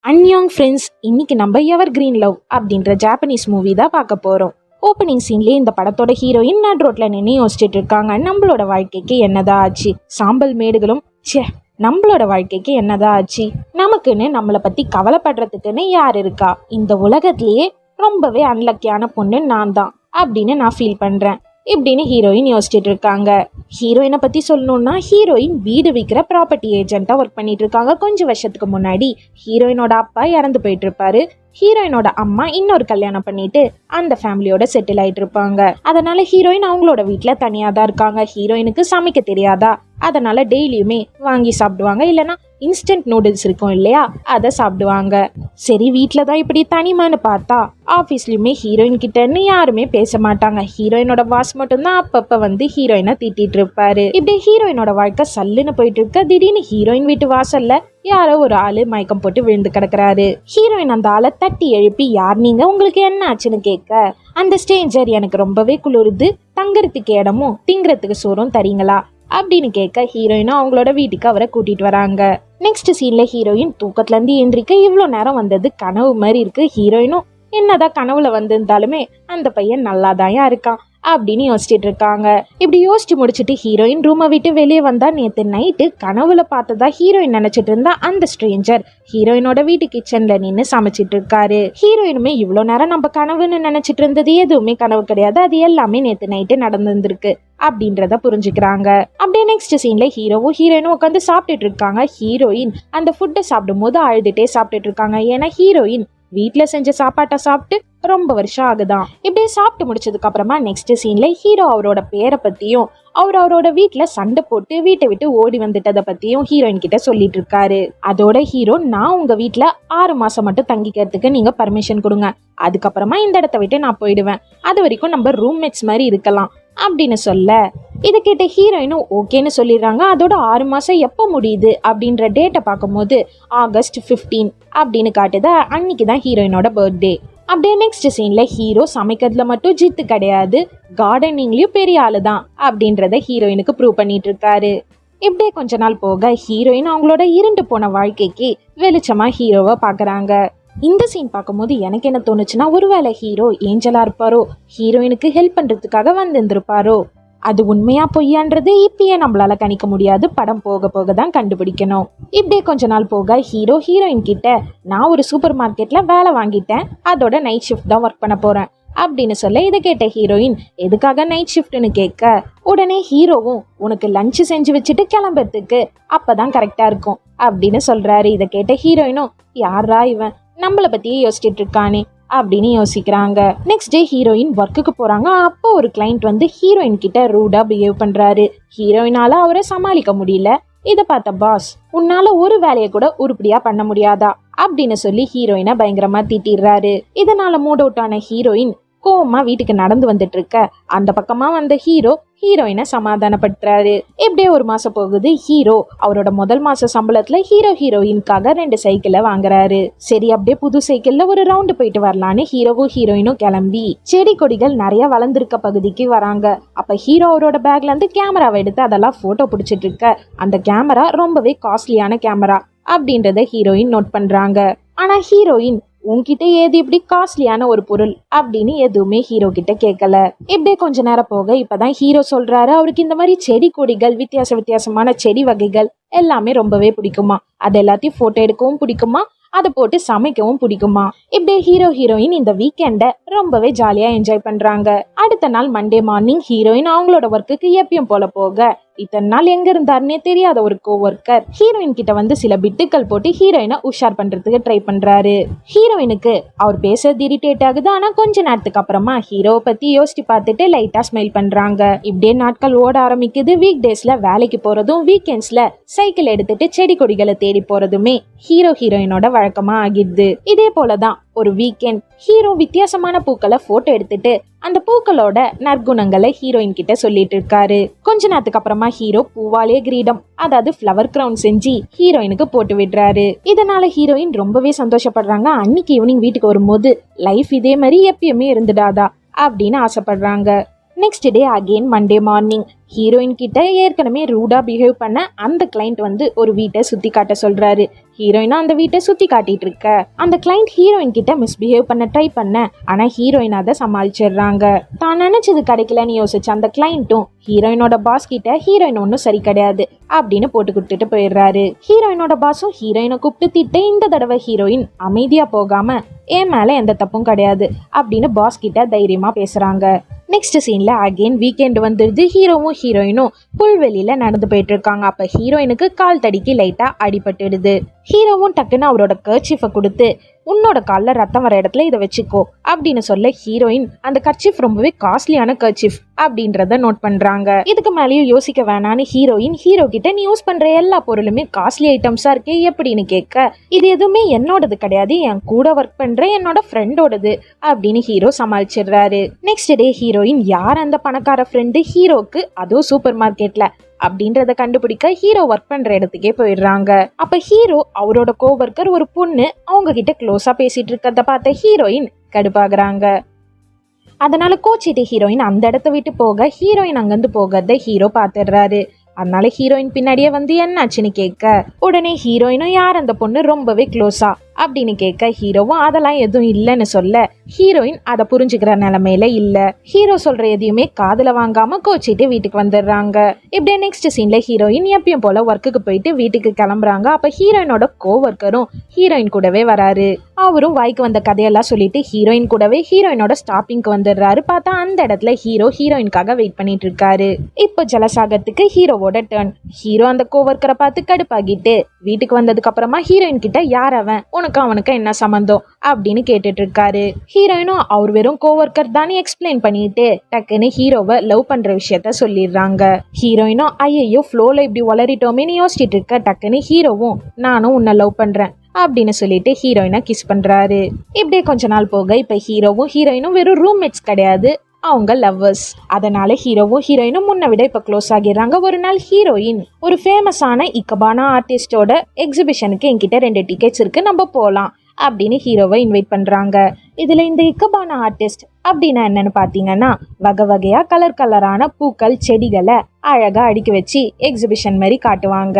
அன்யோங் friends, இன்னைக்கு நம்ம எவர் green love அப்படின்ற ஜாப்பனீஸ் மூவி தான் பார்க்க போறோம். ஓப்பனிங் சீன்லேயே இந்த படத்தோட ஹீரோயின் நட் ரோட்ல நின்று யோசிச்சுட்டு இருக்காங்க. நம்மளோட வாழ்க்கைக்கு என்னதான் ஆச்சு, சாம்பல் மேடுகளும் ச்சே நம்மளோட வாழ்க்கைக்கு என்னதான் ஆச்சு, நமக்குன்னு நம்மளை பத்தி கவலைப்படுறதுக்குன்னு யார் இருக்கா, இந்த உலகத்திலேயே ரொம்பவே அன்லக்கியான பொண்ணு நான் தான் அப்படின்னு நான் ஃபீல் பண்றேன் இப்படின்னு ஹீரோயின் யோசிச்சுட்டு இருக்காங்க. ஹீரோயினை பத்தி சொல்லணும்னா, ஹீரோயின் வீடு விற்கிற ப்ராப்பர்ட்டி ஏஜென்ட்டா ஒர்க் பண்ணிட்டு இருக்காங்க. கொஞ்சம் வருஷத்துக்கு முன்னாடி ஹீரோயினோட அப்பா இறந்து போயிட்டு இருப்பாரு. ஹீரோயினோட அம்மா இன்னொரு கல்யாணம் பண்ணிட்டு அந்த ஃபேமிலியோட செட்டில் ஆயிட்டு இருப்பாங்க. அதனால ஹீரோயின் அவங்களோட வீட்டுல தனியா தான் இருக்காங்க. ஹீரோயினுக்கு சமைக்க தெரியாதா, அதனால டெய்லியுமே வாங்கி சாப்பிடுவாங்க, இல்லைன்னா இன்ஸ்டன்ட் நூடுல்ஸ் இருக்கும் இல்லையா, அதை சாப்பிடுவாங்க. சரி, வீட்டில தான் இப்படி தனிமான்னு பார்த்தா ஆஃபீஸ்லயுமே ஹீரோயின் கிட்டன்னு யாருமே பேச மாட்டாங்க. ஹீரோயினோட பாஸ் மட்டும்தான் அப்பப்ப வந்து ஹீரோயினை திட்டிட்டு இருப்பாரு. இப்படி ஹீரோயினோட வாழ்க்கை சல்லுன்னு போயிட்டு இருக்க, திடீர்னு ஹீரோயின் வீட்டு வாசல்ல யாரோ ஒரு ஆளு மயக்கம் போட்டு விழுந்து கிடக்குறாரு. ஹீரோயின் அந்த ஆளை தட்டி எழுப்பி, யார் நீங்க, உங்களுக்கு என்ன ஆச்சுன்னு கேட்க, அந்த ஸ்ட்ரேஞ்சர் எனக்கு ரொம்பவே குளிருது, தங்கறதுக்கு இடமும் திங்கிறதுக்கு சோறும் தரீங்களா அப்படின்னு கேட்க, ஹீரோயினும் அவங்களோட வீட்டுக்கு அவரை கூட்டிட்டு வராங்க. நெக்ஸ்ட் சீன்ல ஹீரோயின் தூக்கத்துல இருந்து எந்திரிக்க இவ்வளோ நேரம் வந்தது கனவு மாதிரி இருக்கு. ஹீரோயினும் என்னதான் கனவுல வந்திருந்தாலுமே அந்த பையன் நல்லாதாயா இருக்கான் அப்படின்னு யோசிச்சுட்டு இருக்காங்க. இப்படி யோசிச்சு முடிச்சுட்டு ஹீரோயின் ரூமை விட்டு வெளியே வந்தா, நேத்து நைட்டு கனவுல பார்த்ததா ஹீரோயின் நினைச்சிட்டு இருந்தா அந்த ஸ்ட்ரேஞ்சர் ஹீரோயினோட வீட்டு கிச்சன்ல நின்று சமைச்சிட்டு இருக்காரு. ஹீரோயினுமே இவ்வளோ நேரம் நம்ம கனவுன்னு நினைச்சிட்டு இருந்தது எதுவுமே கனவு கிடையாது, அது எல்லாமே நேத்து நைட்டு நடந்திருக்கு அப்படின்றத புரிஞ்சுக்கிறாங்க. அப்படியே நெக்ஸ்ட் சீன்ல ஹீரோவும் ஹீரோயினும் உட்காந்து சாப்பிட்டுட்டு இருக்காங்க. ஹீரோயின் அந்த ஃபுட்டை சாப்பிடும் போது அழுதுட்டே சாப்பிட்டுட்டு இருக்காங்க. ஏன்னா ஹீரோயின் வீட்டுல செஞ்ச சாப்பாட்டை சாப்பிட்டு ரொம்ப வருஷம் ஆகுதான். இப்படியே சாப்பிட்டு முடிச்சதுக்கு அப்புறமா நெக்ஸ்ட் சீன்ல ஹீரோ அவரோட பேரை பத்தியும் அவரோட வீட்டுல சண்டை போட்டு வீட்டை விட்டு ஓடி வந்துட்டதை பத்தியும் ஹீரோயின் கிட்ட சொல்லிட்டு இருக்காரு. அதோட ஹீரோ, நான் உங்க வீட்டுல 6 மாசம் மட்டும் தங்கிக்கிறதுக்கு நீங்க பர்மிஷன் கொடுங்க, அதுக்கப்புறமா இந்த இடத்த விட்டு நான் போயிடுவேன், அது வரைக்கும் நம்ம ரூம்மேட்ஸ் மாதிரி இருக்கலாம் அப்படின்னு சொல்ல, இதை கேட்ட ஹீரோயினும் ஓகேன்னு சொல்லிடுறாங்க. அதோட 6 மாசம் எப்போ முடியுது அப்படின்ற டேட்டை பார்க்கும்போது ஆகஸ்ட் 15 அப்படின்னு காட்டுது. அன்னைக்கு தான் ஹீரோயினோட பர்த்டே. அப்படியே நெக்ஸ்ட் சீன்ல ஹீரோ சமைக்கிறதுல மட்டும் ஜித்து கிடையாது, கார்டனிங்லயும் பெரிய ஆளு தான் அப்படின்றத ஹீரோயினுக்கு ப்ரூவ் பண்ணிட்டு இருக்காரு. இப்படியே கொஞ்ச நாள் போக ஹீரோயின் அவங்களோட இருண்டு போன வாழ்க்கைக்கு வெளிச்சமா ஹீரோவை பாக்குறாங்க. இந்த சீன் பார்க்கும்போது எனக்கு என்ன தோணுச்சுன்னா, ஒருவேளை ஹீரோ ஏஞ்சலா இருப்பாரோ, ஹீரோயினுக்கு ஹெல்ப் பண்றதுக்காக வந்திருந்திருப்பாரோ. அது உண்மையா பொய்யான்றது இப்பயே நம்மளால கணிக்க முடியாது, படம் போக போக தான் கண்டுபிடிக்கணும். இப்படியே கொஞ்ச நாள் போக ஹீரோ ஹீரோயின் கிட்ட, நான் ஒரு சூப்பர் மார்க்கெட்ல வேலை வாங்கிட்டேன், அதோட நைட் ஷிஃப்ட் தான் ஒர்க் பண்ண போறேன் அப்படின்னு சொல்ல, இதை கேட்ட ஹீரோயின் எதுக்காக நைட் ஷிஃப்ட்னு கேட்க, உடனே ஹீரோவும் உனக்கு லஞ்ச் செஞ்சு வச்சுட்டு கிளம்புறதுக்கு அப்பதான் கரெக்டா இருக்கும் அப்படின்னு சொல்றாரு. இதை கேட்ட ஹீரோயினும், யாரா இவன் நம்மளை பத்தியே யோசிச்சுட்டு இருக்கானே அப்படின்னு யோசிக்கிறாங்க. நெக்ஸ்ட் டே ஹீரோயின் ஒர்க்குக்கு போறாங்க. அப்போ ஒரு கிளைண்ட் வந்து ஹீரோயின் கிட்ட ரூடா பிஹேவ் பண்றாரு. ஹீரோயினால அவரை சமாளிக்க முடியல. இதை பார்த்த பாஸ், உன்னால ஒரு வேலையை கூட உருப்படியா பண்ண முடியாதா அப்படின்னு சொல்லி ஹீரோயினை பயங்கரமா திட்டிடுறாரு. இதனால மூட் அவுட் ஆன ஹீரோயின் கோவமா வீட்டுக்கு நடந்து வந்துட்டு இருக்க, அந்த பக்கமா வந்த ஹீரோ ஹீரோயினை சமாதானப்படுத்துறாரு. இப்படியே 1 மாசம் போகுது. ஹீரோ அவரோட முதல் மாச சம்பளத்துல ஹீரோயினுக்காக 2 சைக்கிளை வாங்குறாரு. சரி, அப்படியே புது சைக்கிள்ல ஒரு ரவுண்டு போயிட்டு வரலான்னு ஹீரோவும் ஹீரோயினும் கிளம்பி செடி கொடிகள் நிறைய வளர்ந்துருக்க பகுதிக்கு வராங்க. அப்ப ஹீரோ அவரோட பேக்ல இருந்து கேமராவை எடுத்து அதெல்லாம் போட்டோ பிடிச்சிட்டு இருக்க, அந்த கேமரா ரொம்பவே காஸ்ட்லியான கேமரா அப்படின்றத ஹீரோயின் நோட் பண்றாங்க. ஆனா ஹீரோயின், உன்கிட்ட ஏது இப்படி காஸ்ட்லியான ஒரு பொருள் அப்படின்னு எதுவுமே ஹீரோ கிட்ட கேட்கல. இப்படியே கொஞ்ச நேரம் போக இப்பதான் ஹீரோ சொல்றாரு, அவருக்கு இந்த மாதிரி செடி கொடிகள், வித்தியாசமான செடி வகைகள் எல்லாமே ரொம்பவே பிடிக்குமா, அது எல்லாத்தையும் போட்டோ எடுக்கவும் பிடிக்குமா, அதை போட்டு சமைக்கவும் பிடிக்குமா. இப்படியே ஹீரோ ஹீரோயின் இந்த வீக்கெண்ட ரொம்பவே ஜாலியா என்ஜாய் பண்றாங்க. அடுத்த நாள் மண்டே மார்னிங் ஹீரோயின் அவங்களோட ஒர்க்குக்கு எப்பயும் போல போக, இத்தனை நாள் எங்க இருந்தாருன்னே தெரியாத ஒரு கோவொர்க்கர் ஹீரோயின் கிட்ட வந்து சில பிட்டுக்கள் போட்டு ஹீரோயினை உஷார் பண்றதுக்கு ட்ரை பண்றாரு. ஹீரோயினுக்கு அவர் பேசுறது இரிட்டேட் ஆகுது. ஆனா கொஞ்ச நேரத்துக்கு அப்புறமா ஹீரோவை பத்தி யோசிச்சு பார்த்துட்டு லைட்டா ஸ்மைல் பண்றாங்க. இப்படியே நாட்கள் ஓட ஆரம்பிக்குது. வீக் டேஸ்ல வேலைக்கு போறதும், வீக்கெண்ட்ஸ்ல சைக்கிள் எடுத்துட்டு செடி கொடிகளை தேடி போறதுமே ஹீரோ ஹீரோயினோட வழக்கமா ஆகிடுது. இதே போலதான் ஒரு வீக்கெண்ட் ஹீரோ வித்தியாசமான பூக்களை போட்டோ எடுத்துட்டு அந்த பூக்களோட நற்குணங்களை ஹீரோயின் கிட்ட சொல்லிட்டு இருக்காரு. கொஞ்ச நேரத்துக்கு அப்புறமா ஹீரோ பூவாலே கிரீடம், அதாவது ஃப்ளவர் கிரவுன் செஞ்சு ஹீரோயினுக்கு போட்டு விடுறாரு. இதனால ஹீரோயின் ரொம்பவே சந்தோஷப்படுறாங்க. அன்னைக்கு ஈவினிங் வீட்டுக்கு வரும்போது லைஃப் இதே மாதிரி எப்பயுமே இருந்துடாதா அப்படின்னு ஆசைப்படுறாங்க. Next day again Monday morning heroine கிட்ட ஏற்கனவே ரூடா பிஹேவ் பண்ண அந்த கிளைண்ட் வந்து ஒரு வீட்டை சுத்தி காட்ட சொல்றாரு. ஹீரோயினா அந்த வீட்டை சுத்தி காட்டிட்டு இருக்க அந்த கிளைண்ட் ஹீரோயின் கிட்ட மிஸ்பிஹேவ் பண்ண ட்ரை பண்ண, ஆனா ஹீரோயின் அதை சமாளிச்சிடுறாங்க. தான் நினைச்சது கிடைக்கலன்னு யோசிச்ச அந்த கிளைண்ட்டும் ஹீரோயினோட பாஸ் கிட்ட ஹீரோயின் ஒன்னும் சரி கிடையாது அப்படின்னு போட்டு கொடுத்துட்டு போயிடுறாரு. ஹீரோயினோட பாஸும் ஹீரோயினை கூப்பிட்டு திட்ட இந்த தடவை ஹீரோயின் அமைதியா போகாம என் மேல எந்த தப்பும் கிடையாது அப்படின்னு பாஸ் கிட்ட தைரியமா பேசுறாங்க. நெக்ஸ்ட் சீன்ல அகெயின் வீக்கெண்ட் வந்துடுது. ஹீரோவும் ஹீரோயினும் புல்வெளியில நடந்து போயிட்டு இருக்காங்க. அப்ப ஹீரோயினுக்கு கால் தடிக்கு லைட்டா அடிபட்டுடுது. ஹீரோவும் டக்குன்னு அவரோட கர்ச்சீஃபை கொடுத்து உன்னோட காலில் ரத்தம் வர இடத்துல இதை வச்சுக்கோ அப்படின்னு சொல்ல ஹீரோயின் அந்த கர்ச்சீஃப் ரொம்பவே காஸ்ட்லியான கர்ச்சீஃப் அப்படின்றத நோட் பண்றாங்க. இதுக்கு மேலேயும் யோசிக்க வேணான்னு ஹீரோயின் ஹீரோ கிட்ட நீ யூஸ் பண்ற எல்லா பொருளுமே காஸ்ட்லி ஐட்டம்ஸா இருக்கே எப்படின்னு கேட்க, இது எதுவுமே என்னோடது கிடையாது, என் கூட ஒர்க் பண்ற என்னோட ஃப்ரெண்டோடது அப்படின்னு ஹீரோ சமாளிச்சிடுறாரு. நெக்ஸ்ட் டே ஹீரோயின் யார் அந்த பணக்கார ஃப்ரெண்டு ஹீரோக்கு, அதுவும் சூப்பர் மார்க்கெட்ல அப்படின்றத கண்டுபிடிக்க ஹீரோ ஒர்க் பண்ற இடத்துக்கே போயிடுறாங்க. அப்ப ஹீரோ அவரோட கோவர்க்கர் ஒரு பொண்ணு அவங்க கிட்ட க்ளோஸா பேசிட்டு இருக்கிறத பார்த்த ஹீரோயின் கடுப்பாகிறாங்க. அதனால கோச்சிட்டு ஹீரோயின் அந்த இடத்த விட்டு போக ஹீரோயின் அங்கிருந்து போகிறத ஹீரோ பார்த்துடுறாரு. அதனால ஹீரோயின் பின்னாடியே வந்து என்னாச்சுன்னு கேட்க, உடனே ஹீரோயினும் யார் அந்த பொண்ணு ரொம்பவே க்ளோஸா அப்படின்னு கேட்க ஹீரோவும் அதெல்லாம் எதுவும் இல்லைன்னு சொல்ல ஹீரோயின் அதை புரிஞ்சுக்கிற நிலைமையில இல்ல. ஹீரோ சொல்ற எதையுமே காதுல வாங்காம கோச்சிட்டு வீட்டுக்கு வந்துடுறாங்க. இப்படியே நெக்ஸ்ட் சீன்ல ஹீரோயின் எப்பயும் போல ஒர்க்குக்கு போயிட்டு வீட்டுக்கு கிளம்புறாங்க. அப்ப ஹீரோயினோட கோவர்க்கரும் ஹீரோயின் கூடவே வராரு. அவரும் வாய்க்கு வந்த கதையெல்லாம் சொல்லிட்டு ஹீரோயின் கூடவே ஹீரோயினோட ஸ்டாப்பிங்க்கு வந்துடுறாரு. பார்த்தா அந்த இடத்துல ஹீரோ ஹீரோயின்காக வெயிட் பண்ணிட்டு இருக்காரு. இப்போ ஜலசாகத்துக்கு ஹீரோவோட டர்ன். ஹீரோ அந்த கோவர்க்கரை பார்த்து கடுப்பாகிட்டு வீட்டுக்கு வந்ததுக்கு அப்புறமா ஹீரோயின் கிட்ட யார் அவன், அவனுக்கு என்ன சம்பந்தம் அப்படின்னு கேட்டுட்டு இருக்காரு. ஹீரோயினும் அவர் வெறும் கோவர்க்கர் தான் எக்ஸ்பிளைன் பண்ணிட்டு டக்குன்னு ஹீரோவை லவ் பண்ற விஷயத்த சொல்லிடுறாங்க. ஹீரோயினும் ஐயோ ஃப்ளோல இப்படி வளரிட்டோமேன்னு யோசிச்சுட்டு இருக்க டக்குன்னு ஹீரோவும் நானும் உன்னை லவ் பண்றேன் அப்படின்னு சொல்லிட்டு ஹீரோயினை கிஸ் பண்றாரு. இப்படியே கொஞ்ச நாள் போக இப்ப ஹீரோவும் ஹீரோயினும் வெறும் ரூம்மேட்ஸ் கிடையாது, அவங்க லவ்வர்ஸ். அதனால ஹீரோவும் ஹீரோயினும் முன்ன விட இப்ப க்ளோஸ் ஆகிடுறாங்க. ஒரு நாள் ஹீரோயின் ஒரு ஃபேமஸான இக்கபானா ஆர்டிஸ்டோட எக்ஸிபிஷனுக்கு என்கிட்ட 2 டிக்கெட்ஸ் இருக்கு, நம்ம போலாம் அப்படின்னு ஹீரோவை இன்வைட் பண்றாங்க. இதுல இந்த இக்கபானா ஆர்டிஸ்ட் அப்படின்னா என்னன்னு பாத்தீங்கன்னா வகை வகையா கலரான பூக்கள் செடிகளை அழகா அடுக்கி வச்சு எக்ஸிபிஷன் மாதிரி காட்டுவாங்க.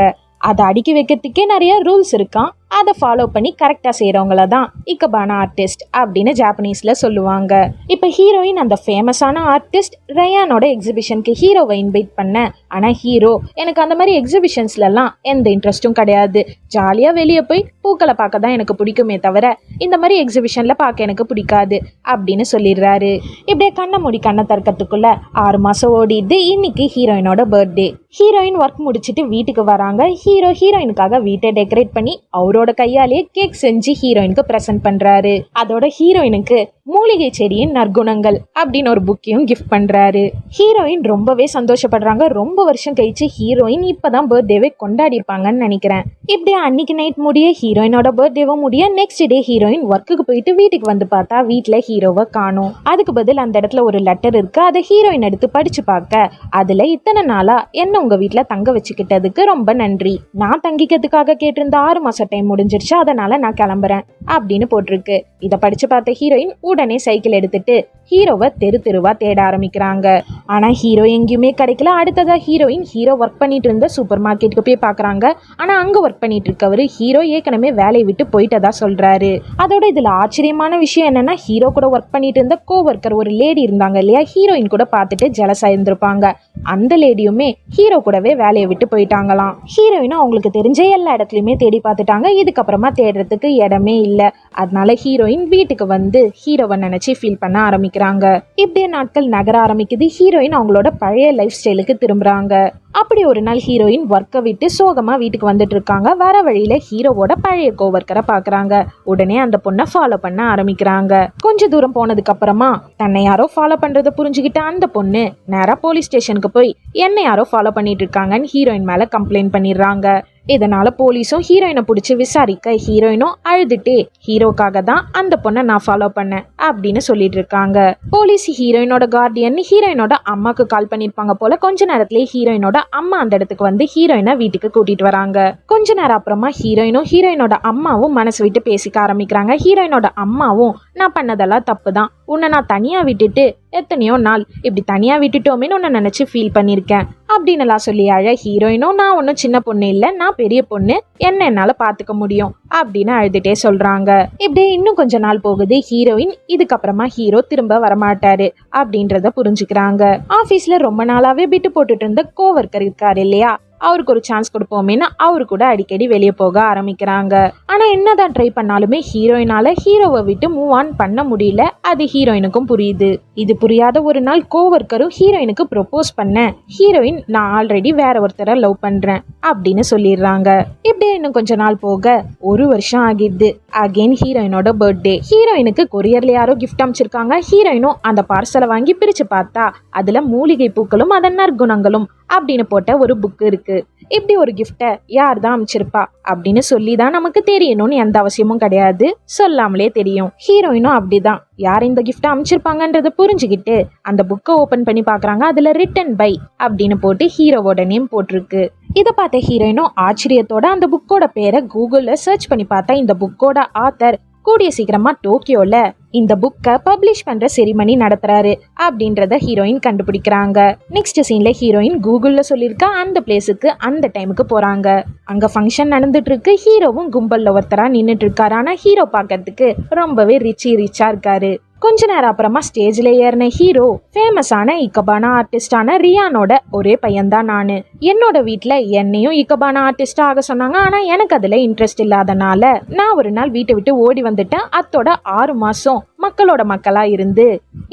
அதை அடுக்கி வைக்கிறதுக்கே நிறைய ரூல்ஸ் இருக்கான். அதை ஃபாலோ பண்ணி கரெக்டாக செய்கிறவங்கள தான் இக்கபானா ஆர்டிஸ்ட் அப்படின்னு ஜாப்பனீஸில் சொல்லுவாங்க. இப்போ ஹீரோயின் அந்த ஃபேமஸான ஆர்டிஸ்ட் ரயானோட எக்ஸிபிஷனுக்கு ஹீரோவை இன்வைட் பண்ண, ஆனால் ஹீரோ எனக்கு அந்த மாதிரி எக்ஸிபிஷன்ஸ்லலாம் எந்த இன்ட்ரெஸ்ட்டும் கிடையாது, ஜாலியாக வெளியே போய் பூக்களை பார்க்க தான் எனக்கு பிடிக்குமே தவிர இந்த மாதிரி எக்ஸிபிஷனில் பார்க்க எனக்கு பிடிக்காது அப்படின்னு சொல்லிடுறாரு. இப்படியே கண்ணை திறக்கிறதுக்குள்ள 6 மாதம் ஓடிடுது. இன்னைக்கு ஹீரோயினோட பர்த்டே. ஹீரோயின் ஒர்க் முடிச்சுட்டு வீட்டுக்கு வராங்க. ஹீரோ ஹீரோயினுக்காக வீட்டை டெக்கரேட் பண்ணி அவரோட கையாலேயே கேக் செஞ்சு ஹீரோயினுக்கு பிரசன்ட் பண்றாரு. அதோட ஹீரோயினுக்கு மூலிகை செடியின் நற்குணங்கள் அப்படின்னு ஒரு புக்கையும் கிஃப்ட் பண்றாரு. ஹீரோயின் ரொம்பவே சந்தோஷப்படுறாங்க. ரொம்ப வருஷம் கழிச்சு ஹீரோயின் இப்பதான் பர்த்டேவே கொண்டாடி இருப்பாங்கன்னு நினைக்கிறேன். இப்படியே அன்னைக்கு நைட் முடிய ஹீரோயினோட பர்த்டேவும் முடிய நெக்ஸ்ட் டே ஹீரோயின் ஒர்க்குக்கு போயிட்டு வீட்டுக்கு வந்து பார்த்தா வீட்டுல ஹீரோவை காணும். அதுக்கு பதில் அந்த இடத்துல ஒரு லெட்டர் இருக்கு. அதை ஹீரோயின் எடுத்து படிச்சு பார்க்க அதுல இத்தனை நாளா என்ன உங்க வீட்டுல தங்க வச்சுக்கிட்டதுக்கு ரொம்ப நன்றி, நான் தங்கிக்கிறதுக்காக கேட்டிருந்த 6 மாசம் டைம் முடிஞ்சிருச்சு, அதனால நான் கிளம்புறேன் அப்படின்னு போட்டிருக்கு. இதை படிச்சு பார்த்த ஹீரோயின் உடனே சைக்கிள் எடுத்துட்டு ஹீரோவை தெருவா தேட ஆரம்பிக்கிறாங்க. ஆனா ஹீரோ எங்கேயுமே கிடைக்கல. அடுத்ததா ஹீரோயின் ஹீரோ ஒர்க் பண்ணிட்டு இருந்த சூப்பர் மார்க்கெட்டுக்கு போய் பாக்குறாங்க. ஆனா அங்க ஒர்க் பண்ணிட்டு இருக்கவரு ஹீரோ ஏற்கனவே வேலையை விட்டு போயிட்டதா சொல்றாரு. அதோட இதுல ஆச்சரியமான விஷயம் என்னன்னா ஹீரோ கூட ஒர்க் பண்ணிட்டு இருந்த கோவர்க்கர் ஒரு லேடி இருந்தாங்க இல்லையா, ஹீரோயின் கூட பார்த்துட்டு ஜலசா இருந்திருப்பாங்க. அந்த லேடியுமே ஹீரோ கூடவே வேலையை விட்டு போயிட்டாங்களாம். ஹீரோயினும் அவங்களுக்கு தெரிஞ்ச எல்லா இடத்துலயுமே தேடி பார்த்துட்டாங்க. இதுக்கப்புறமா தேடுறதுக்கு இடமே இல்லை. அதனால ஹீரோயின் வீட்டுக்கு வந்து ஹீரோவை நினைச்சு ஃபீல் பண்ண ஆரம்பிக்கிறாங்க. இப்படியே நாட்கள் நகர ஆரம்பிக்குது. ஹீரோயின் அவங்களோட பழைய லைஃப் ஸ்டைலுக்கு திரும்புறாங்க. அப்படி ஒரு நாள் ஹீரோயின் ஒர்க்கை விட்டு சோகமா வீட்டுக்கு வந்துட்டு இருக்காங்க. வர வழியில ஹீரோவோட பழைய கோவர்க்கரை பாக்குறாங்க. உடனே அந்த பொண்ணை ஃபாலோ பண்ண ஆரம்பிக்கிறாங்க. கொஞ்ச தூரம் போனதுக்கு அப்புறமா தன்னை யாரோ ஃபாலோ பண்றதை புரிஞ்சுக்கிட்ட அந்த பொண்ணு நேரா போலீஸ் ஸ்டேஷனுக்கு போய் என்ன யாரோ ஃபாலோ பண்ணிட்டு இருக்காங்கன்னு ஹீரோயின் மேல கம்ப்ளைண்ட் பண்ணிடுறாங்க. இதனால போலீஸும் ஹீரோயினை பிடிச்சி விசாரிக்க ஹீரோயினும் அழுதுட்டே ஹீரோக்காக தான் அந்த பொண்ணை நான் ஃபாலோ பண்ணேன் அப்படின்னு சொல்லிட்டு இருக்காங்க. போலீஸ் ஹீரோயினோட கார்டியன் ஹீரோயினோட அம்மாக்கு கால் பண்ணிருப்பாங்க போல. கொஞ்ச நேரத்திலே ஹீரோயினோட அம்மா அந்த இடத்துக்கு வந்து ஹீரோயினை வீட்டுக்கு கூட்டிட்டு வராங்க. கொஞ்ச நேரம் அப்புறமா ஹீரோயினும் ஹீரோயினோட அம்மாவும் மனசு விட்டு பேசிக்க ஆரம்பிக்கிறாங்க. ஹீரோயினோட அம்மாவும் நான் பண்ணதெல்லாம் தப்பு தான், உன்னை நான் தனியா விட்டுட்டு எத்தனையோ நாள் இப்படி தனியா விட்டுட்டோமேன்னு உன்னை நினைச்சு ஃபீல் பண்ணியிருக்கேன் அப்படின்னுலாம் சொல்லி அழ ஹீரோயினும், நான் ஒன்றும் சின்ன பொண்ணு இல்லை, நான் பெரிய பொண்ணு, என்ன என்னால பாத்துக்க முடியும் அப்படின்னு அழுதுட்டே சொல்றாங்க. இப்படியே இன்னும் கொஞ்ச நாள் போகுது. ஹீரோயின் இதுக்கப்புறமா ஹீரோ திரும்ப வரமாட்டாரு அப்படின்றத புரிஞ்சுக்கிறாங்க. ஆபீஸ்ல ரொம்ப நாளாவே விட்டு போட்டுட்டு இருந்த கோவர்க்கர் இருக்காரு இல்லையா, அவருக்கு ஒரு சான்ஸ் கொடுப்போமேன்னு அவரு கூட அடிக்கடி வெளியே போக ஆரம்பிக்கிறாங்க. ஆனா என்னதான் ட்ரை பண்ணாலுமே ஹீரோயினால ஹீரோவை விட்டு மூவ் ஆன் பண்ண முடியல. அது ஹீரோயினுக்கும் புரியுது. இது புரியாத ஒரு நாள் கோவர்க்கரும் ஹீரோயினுக்கு ப்ரொபோஸ் பண்ண ஹீரோயின், நான் ஆல்ரெடி வேற ஒருத்தரை லவ் பண்றேன் அப்படின்னு சொல்லிடுறாங்க. இப்படியே இன்னும் கொஞ்ச நாள் போக 1 வருஷம் ஆகிடுது. அகைன் ஹீரோயினோட பர்த்டே. ஹீரோயினுக்கு கொரியர்ல யாரோ கிஃப்ட் அமைச்சிருக்காங்க. ஹீரோயினும் அந்த பார்சலை வாங்கி பிரிச்சு பார்த்தா அதுல மூலிகை பூக்களும் அதன் நற்குணங்களும் அப்படின்னு போட்ட ஒரு புக் இருக்கு. இப்படி ஒரு கிஃப்டை யார் தான் அமைச்சிருப்பா அப்படின்னு சொல்லி தான் நமக்கு தெரியணும்னு எந்த அவசியமும் கிடையாது, சொல்லாமலே தெரியும். ஹீரோயினும் அப்படிதான் யார் இந்த கிஃப்டை அமைச்சிருப்பாங்கன்றத புரிஞ்சுக்கிட்டு அந்த புக்கை ஓபன் பண்ணி பாக்குறாங்க. அதுல ரிட்டன் பை அப்படின்னு போட்டு ஹீரோவோட நேம் போட்டிருக்கு. இதை பார்த்த ஹீரோயினும் ஆச்சரியத்தோட அந்த புக்கோட பேரை கூகுள்ல சர்ச் பண்ணி பார்த்தா இந்த புக்கோட ஆத்தர் கூடிய சீக்கிரமா டோக்கியோல இந்த புக்கை பப்ளிஷ் பண்ற செரிமனி நடத்துறாரு அப்படின்றத ஹீரோயின் கண்டுபிடிக்கிறாங்க. நெக்ஸ்ட் சீன்ல ஹீரோயின் கூகுள்ல சொல்லியிருக்க அந்த பிளேஸுக்கு அந்த டைமுக்கு போறாங்க. அங்க ஃபங்க்ஷன் நடந்துட்டு இருக்கு. ஹீரோவும் கும்பல்ல ஒருத்தரா நின்னுட்டு இருக்காரு. ஆனா ஹீரோ பாக்கிறதுக்கு ரொம்பவே ரிச்சா இருக்காரு. கொஞ்ச நேரம் அப்புறமா ஸ்டேஜ்ல ஏறின ஹீரோ ஃபேமஸான இக்கபானா ஆர்டிஸ்டான ரியானோட ஒரே பையன்தான் நானு. என்னோட வீட்டுல என்னையும் இக்கபானா ஆர்டிஸ்டா ஆக சொன்னாங்க. ஆனா எனக்கு அதுல இன்ட்ரெஸ்ட் இல்லாதனால நான் ஒரு நாள் வீட்டை விட்டு ஓடி வந்துட்டேன். அத்தோட 6 மாசம் மக்களோட மக்களா இருந்து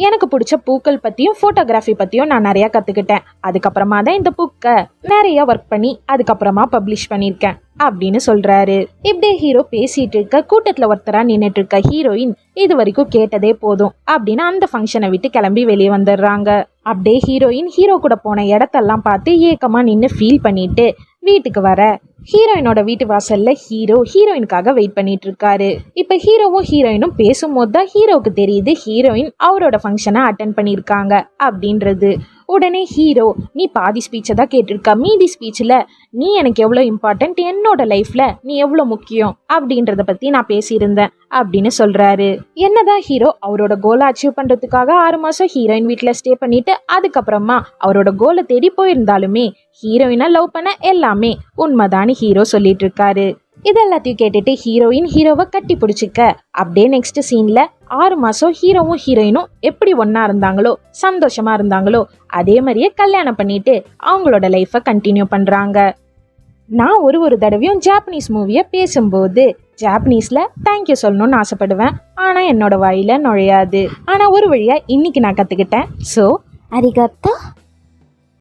எனக்கு பிடிச்ச பூக்கள் பத்தியும் போட்டோகிராஃபி பத்தியும் நான் நிறைய கத்துக்கிட்டேன். அதுக்கப்புறமா தான் இந்த புக்கை நிறைய ஒர்க் பண்ணி அதுக்கப்புறமா பப்ளிஷ் பண்ணியிருக்கேன் அப்படின்னு சொல்றாரு. இப்படியே ஹீரோ பேசிட்டு இருக்க கூட்டத்துல ஒருத்தரா நின்னுட்டு இருக்க ஹீரோயின் இது வரைக்கும் கேட்டதே போதும் அப்படின்னு அந்த ஃபங்க்ஷனை விட்டு கிளம்பி வெளியே வந்துடுறாங்க. அப்படியே ஹீரோயின் ஹீரோ கூட போன இடத்தெல்லாம் பார்த்து ஏக்கமா நின்று ஃபீல் பண்ணிட்டு வீட்டுக்கு வர ஹீரோயினோட வீட்டு வாசல்ல ஹீரோ ஹீரோயினுக்காக வெயிட் பண்ணிட்டு இருக்காரு. இப்ப ஹீரோவும் ஹீரோயினும் பேசும்போது தான் ஹீரோவுக்கு தெரியுது ஹீரோயின் அவரோட ஃபங்க்ஷனை அட்டென்ட் பண்ணியிருக்காங்க அப்படின்றது. உடனே ஹீரோ, நீ பாதி ஸ்பீச்சை தான் கேட்டிருக்க, மீதி ஸ்பீச்சில் நீ எனக்கு எவ்வளோ இம்பார்ட்டன்ட், என்னோட லைஃப்ல நீ எவ்வளோ முக்கியம் அப்படின்றத பத்தி நான் பேசியிருந்தேன் அப்படின்னு சொல்றாரு. என்னதான் ஹீரோ அவரோட கோலை அச்சீவ் பண்றதுக்காக 6 மாசம் ஹீரோயின் வீட்டுல ஸ்டே பண்ணிட்டு அதுக்கப்புறமா அவரோட கோலை தேடி போயிருந்தாலுமே ஹீரோயினை லவ் பண்ண எல்லாமே உண்மைதான்னு ஹீரோ சொல்லிட்டு இருக்காரு. இதெல்லாத்தையும் கேட்டுட்டு ஹீரோயின் ஹீரோவை கட்டி பிடிச்சிக்க அப்படியே நெக்ஸ்ட் சீன்ல 6 மாசம் ஹீரோவும் ஹீரோயினும் எப்படி ஒன்னா இருந்தாங்களோ சந்தோஷமா இருந்தாங்களோ அதே மாதிரியே கல்யாணம் பண்ணிட்டு அவங்களோட லைஃபை கண்டினியூ பண்றாங்க. நான் ஒரு தடவையும் ஜாப்பனீஸ் மூவியை பேசும்போது ஜாப்பனீஸ்ல தேங்க்யூ சொல்லணும்னு ஆசைப்படுவேன். ஆனா என்னோட வாயில நுழையாது. ஆனா ஒரு வழியா இன்னைக்கு நான் கத்துக்கிட்டேன். ஸோ அரிகத்தோ.